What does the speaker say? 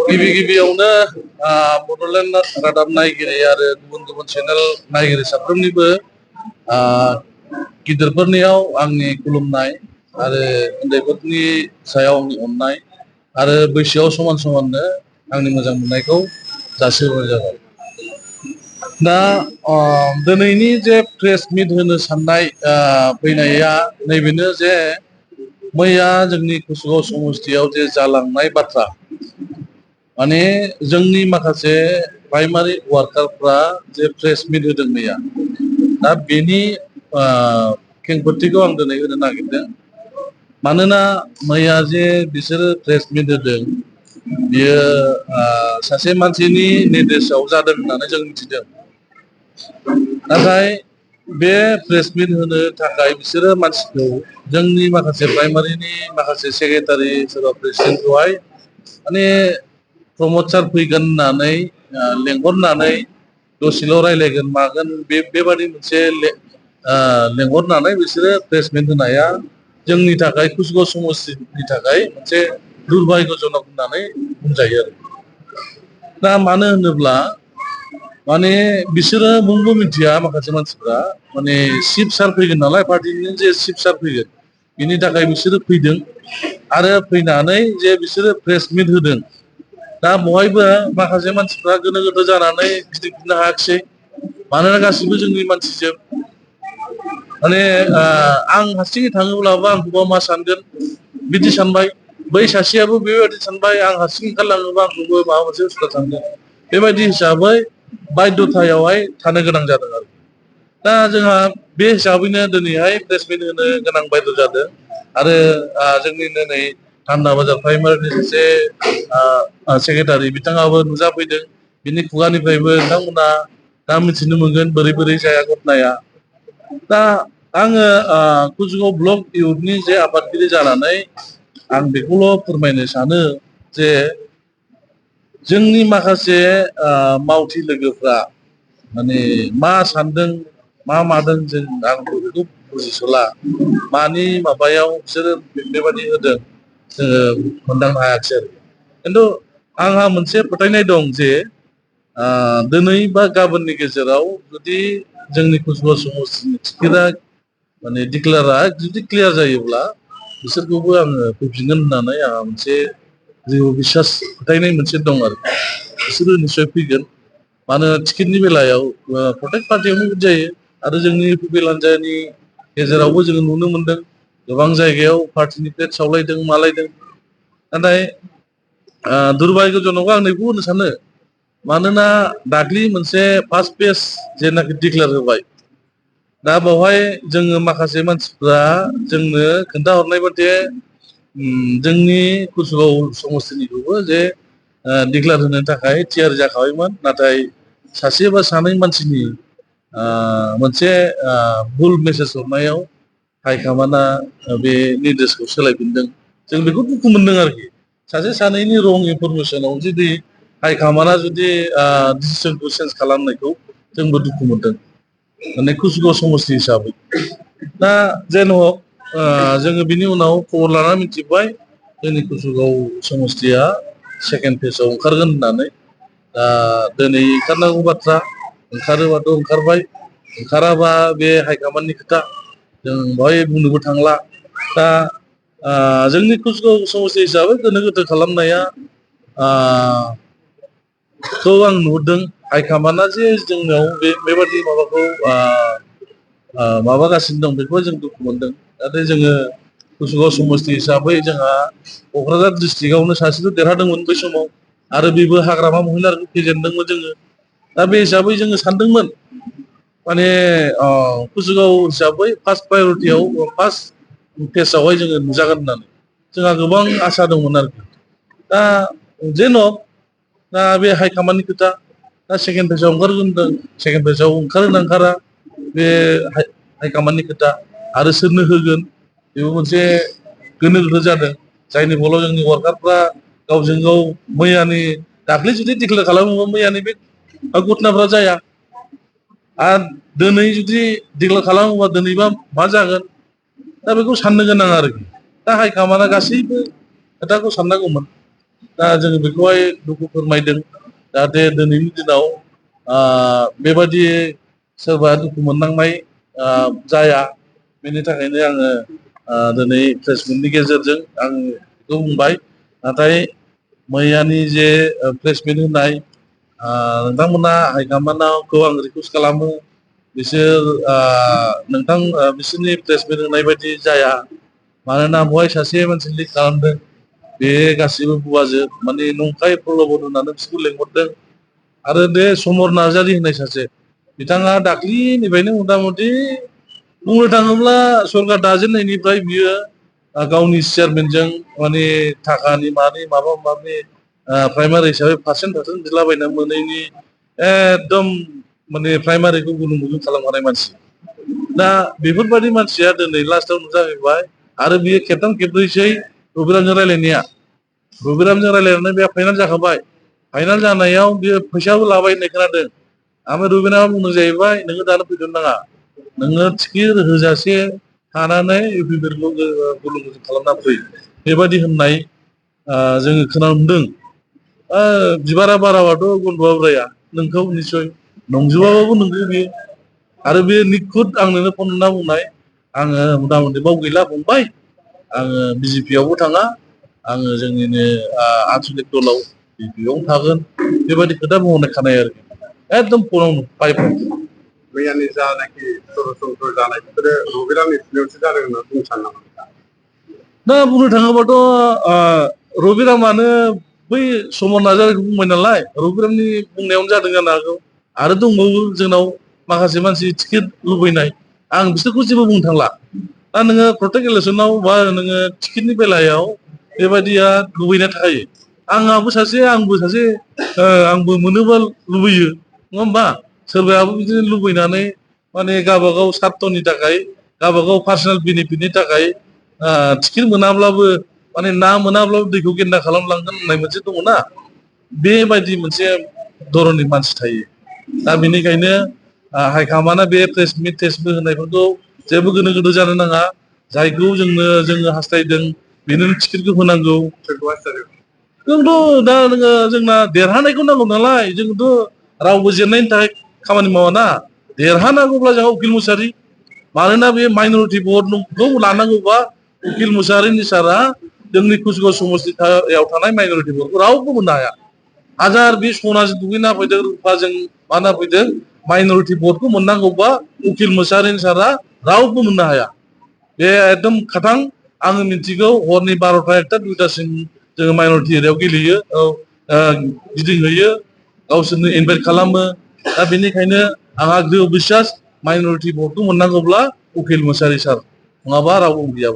गिबि गिबियावनो बड'लेण्ड रादाब नायगिरि आरो गुबुन गुबुन चेनेल नायगिरि साफ्रोमनिबो गिदिरफोरनियाव आंनि खुलुमनाय आरो उन्दैफोरनि सायाव आंनि अननाय आरो बैसोआव समान समाननो आंनि मोजां मोननायखौ जासिहरनाय जाबाय। दा दिनैनि जे प्रेस मिट होनो साननाय फैनाया नैबेनो जे मैया जोंनि कुसुगाव समस्तियाव जे जालांनाय बाथ्रा, माने जोंनि माखासे प्राइमारि वार्कारफ्रा जे प्रेस मिट होदों मैया, दा बेनि खेंफोरथिखौ आं दिनै होनो नागिरदों। मानोना मैया जे बिसोरो प्रेस मिट होदों बियो सासे मानसिनि निर्देशआव जादों होननानै जों मिथिदों। नाथाय बे प्रेस मिट होनो थाखाय बिसोरो मानसिखौ जोंनि माखासे प्राइमारिनि माखासे सेक्रेटारि सोरबा प्रेसिडेन्टखौहाय माने प्रमद सार फैगोन होननानै लेंहरनानै दसेल' रायलायगोन मागोन बेबादि मोनसे लेंहरनानै बिसोरो प्रेस मिट होनाया जोंनि थाखाय कुसुगाव समस्तिनि थाखाय मोनसे दुर्भाग्यजनक होननानै बुंजायो आरो। दा मानो होनोब्ला माने बिसोरो मुंबो मिथिया माखासे मानसिफ्रा, माने चिफ सार फैगोन नालाय पार्टिनि जे चिफ सार फैगोन बिनि थाखाय बिसोरो फैदों आरो फैनानै जे बिसोरो प्रेस मिट होदों। दा बहायबो माखासे मानसिफ्रा गोनो गोथो जानानै गिदिंफिननो हायाखिसै, मानोना गासिबो जोंनि मानसिजों माने आं हारसिङै थाङोब्लाबो आंखौबा मा सानगोन बिदि सानबाय, बै सासेयाबो बेबायदि सानबाय आं हारसिं ओंखारलाङोबा आंखौबो माबा मोनसे उसुबिदा सानगोन, बेबायदि हिसाबै बायध'थायावहाय थानो गोनां जादों आरो। दा जोंहा बे हिसाबैनो दिनैहाय प्रेस मिट होनो गोनां बायध' जादों आरो जोंनिनो नै थान्दा बाजार प्राइमारिनि सासे सेक्रेटारि बिथाङाबो नुजाफैदों, बिनि खुगानिफ्रायबो नोंथांमोना दा मिथिनो मोनगोन बोरै बोरै जाया घटनाया। दा आङो कुसुगाव ब्लक इउथनि जे आफादगिरि जानानै आं बेखौल' फोरमायनो सानो जे जोंनि माखासे मावथि लोगोफ्रा माने मा सानदों मा मादों जों आंबो बेखौ बुजिस'ला, मानि माबायाव बिसोरो बेबादि होदों जोङो मोनदांनो हायाखिसै आरो। खिन्थु आंहा मोनसे फोथायनाय दं जे दिनै बा गाबोननि गेजेराव जुदि जोंनि कुसुगाव समस्तिनि टिकेटआ माने डिक्लेयारा जुदि क्लियार जायोब्ला बिसोरखौबो आङो फैफिनगोन होननानै आंहा मोनसे जिउ बिसास फोथायनाय मोनसे दं आरो। बिसोरो निस्सय फैगोन, मानोना टिकेटनि बेलायाव प्रटेक्ट पार्टियावनो बिदि जायो आरो जोंनि पिपिएल हान्जानि गेजेरावबो जोङो नुनो मोनदों गोबां जायगायाव पार्टिनि प्लेट सावलायदों मालायदों। नाथाय दुर्भाग्यजनक आं नैखौ होनो सानो, मानोना दाख्लि मोनसे फार्स्ट पेज जेनाखि डिक्लेयार होबाय, दा बेवहाय जोङो माखासे मानसिफ्रा जोंनो खोन्थाहरनाय बादि जोंनि कुसुगाव समस्तिनिखौबो जे डिक्लेयार होनो थाखाय थियारि जाखाबायमोन, नाथाय सासे बा सानै मानसिनि मोनसे भुल मेसेज हरनायाव हाइकामान्डआ बे निर्देशखौ सोलायफिनदों। जों बेखौ दुखु मोनदों आरोखि, सासे सानैनि रं इनफरमेसनाव जुदि हाइकामान्डआ जुदि डिसिसनखौ चेन्ज खालामनायखौ जोंबो दुखु मोनदों माने कुसुगाव समस्ति हिसाबै। दा जेन हक जोङो बिनि उनाव खबर लानानै मिथिबाय जोंनि कुसुगाव समस्तिया सेकेन्ड फेजआव ओंखारगोन होननानै। दा दिनै ओंखारनांगौ बाथ्रा, ओंखारोबाथ' ओंखारबाय, ओंखाराबा बे हाइकामान्डनि खोथा, जों बेवहाय बुंनोबो थांला। दा जोंनि कुसुगाव समस्ति हिसाबै गोनो गोथो खालामनाया खौ आं नुहुरदों। हाइकामान्डआ जे जोंनाव बेबादि माबाखौ माबागासिनो दं बेखौ जों दुखु मोनदों। नाथाय जोङो कुसुगाव समस्ति हिसाबै जोंहा क'क्राझार डिस्ट्रिक्टआवनो सासेल' देरहादोंमोन बै समाव, आरो बेबो हाग्रामा महिलारिखौ फेजेनदोंमोन जोङो। दा बे हिसाबै जोङो सानदोंमोन माने कुसुगाव हिसाबै फार्स्ट प्रायरिटियाव फार्स्ट फेजआवहाय जोङो नुजागोन होननानै जोंहा गोबां आसा दंमोन आरोखि। दा जेन' दा बे हाइकामान्डनि खोथा, दा सेकेन्ड फेजआव ओंखारगोन होनदों, सेकेन्ड फेजआव ओंखारोना ओंखारा बे हाइकामान्डनि खोथा, आरो सोरनो होगोन बेबो मोनसे गोनो गोथो जादों, जायनि फलाव जोंनि वार्कारफ्रा गावजों गाव मैयानि दाख्लै जुदि डिक्लेयार खालामोबा मैयानि बे घटनाफ्रा जाया, आरो दिनै जुदि डिक्लेयार खालामोबा दिनैबा मा जागोन, दा बेखौ साननो गोनां आरोखि। दा हाइकामान्डआ गासैबो खोथाखौ साननांगौमोन। दा जोङो बेखौहाय दुखु फोरमायदों जाहाथे दिनैनि दिनाव बेबादि सोरबा दुखु मोननांनाय जाया। बेनि थाखायनो आङो दिनै प्रेस मिटनि गेजेरजों आं बेखौ बुंबाय। नाथाय मैयानि जे प्रेस मिट होनाय नोंथांमोना हाइकमान्डखौ आं रिकुवेस्ट खालामो बिसोर बिसोरनि प्रेस मिट होनाय बायदि जाया। मानोना बेवहाय सासे मानसि लिक खालामदों बे गासिबो भुवाजोब माने नंखाय प्रल'बन होनानै बिसोरखौ लेंहरदों। आरो बे समर नार्जारि होननाय सासे बिथाङा दाख्लिनिफ्रायनो मथा मथि बुंनो थाङोब्ला सरकार दाजेननायनिफ्राय बियो गावनि चेयारमेनजों माने थाखानि माबा माबि प्राइमारि हिसाबै पार्सेन्ट बिलाबायना मोनैनि एकदम माने प्राइमारिखौ गुलुं गुलुं खालामखानाय मानसि। दा बेफोरबायदि मानसिया दिनै लास्टाव नुजाहैबाय आरो बियो खेबथाम खेबब्रैसै रबिरामजों रायज्लायनाया। रबिरामजों रायज्लायनानै बे फाइनाल जाखाबाय। फाइनाल जानायाव बियो फैसाबो लाबाय होननाय खोनादों। ओमफ्राय रबिरामा बुंदों जाहैबाय नोङो दानो फैथ'नो नाङा। नोङो टिकेट होजासे थानानै इउपिपिएलखौ गुलुं गुलुं खालामना फै। बेबायदि होननाय जोङो खोनानो मोनदों। बिबारा बाराबाथ' गन्द'आ उराया नोंखौ निस्सय नंजोबाबाबो नंगौ बेयो। आरो बे निखुद आंनोनो फन हरना बुंनाय आङो मथा मथि बाव गैला फंबाय आङो बिजेपि आवबो थाङा आङो जोंनिनो आनसलिक दलाव बेयावनो थागोन बेबायदि खोथा बुंहरनाय खोनायो आरोखि एकदम फनावनो पाइपआव। मैयानि जानाखि सरासनस्रा जानाय बेफोरो रबिरामनि थुनायावसो जादों होनना बुंनो सानो नामा? दा बुंनो थाङोबाथ' रबिरामानो बै समर नार्जारिखौ बुंबाय नालाय रबिरामनि बुंनायावनो जादों जानो हागौ। आरो दंबावो जोंनाव माखासे मानसि टिकेट लुबैनाय आं बिसोरखौ जेबो बुंनो थांला। दा नोङो प्रटेक इलेक्सनाव बा नोङो टिकेटनि बेलायाव बेबायदिया लुबैनाय थाखायो। आंबो सासे आंबो मोनोबा लुबैयो नङा होमबा? सोरबायाबो बिदिनो लुबैनानै माने गावबागाव सार्थनि थाखाय गावबागाव पार्सनेल बेनिफिटनि थाखाय टिकेट मोनाब्लाबो माने ना मोनाब्लाबो दैखौ गेन्दा खालामलांगोन होननाय मोनसे दङना। बेबायदि मोनसे धरननि मानसि थायो। दा बेनिखायनो हाइकमान्डआ बे प्रेस मिट टेस्ट मिट होनायफोरखौ जेबो गोनो गोथो जानो नाङा। जायखौ जोङो हास्थायदों बेनो टिकेटखौ होनांगौ। जोंथ' दा जोंना देरहानायखौ नांगौ नालाय जोंथ' रावबो जेननायनि थाखाय खामानि मावाना देरहानांगौब्ला जोंहा उकिल मुसाहारि मानोना बे माइन'रिटि भटखौ लानांगौबा उकिल मुसाहारिनि सारा जोंनि कुसुगाव समस्तियाव थानाय माइन'रिटि भटखौ रावबो मोननो हाया। हाजार बे सनाजों दुगैना फैदों रुपाजों माना फैदों माइन'रिटि भटखौ मोननांगौबा उकिल मुसाहारिनि सारा रावबो मोननो हाया। बे एकदम खाथां आङो मिथिगौ हरनि 12ता 1ता 2तासिम जोङो माइन'रिटि एरियायाव गेलेयो गिदिंहैयो गावसोरनो इनभाइट खालामो। दा बेनिखायनो आंहा दृढ़ बिसास माइन'रिटि भटखौ मोननांगौब्ला उकिल मुसाहारि सार नङाबा रावबो गैया।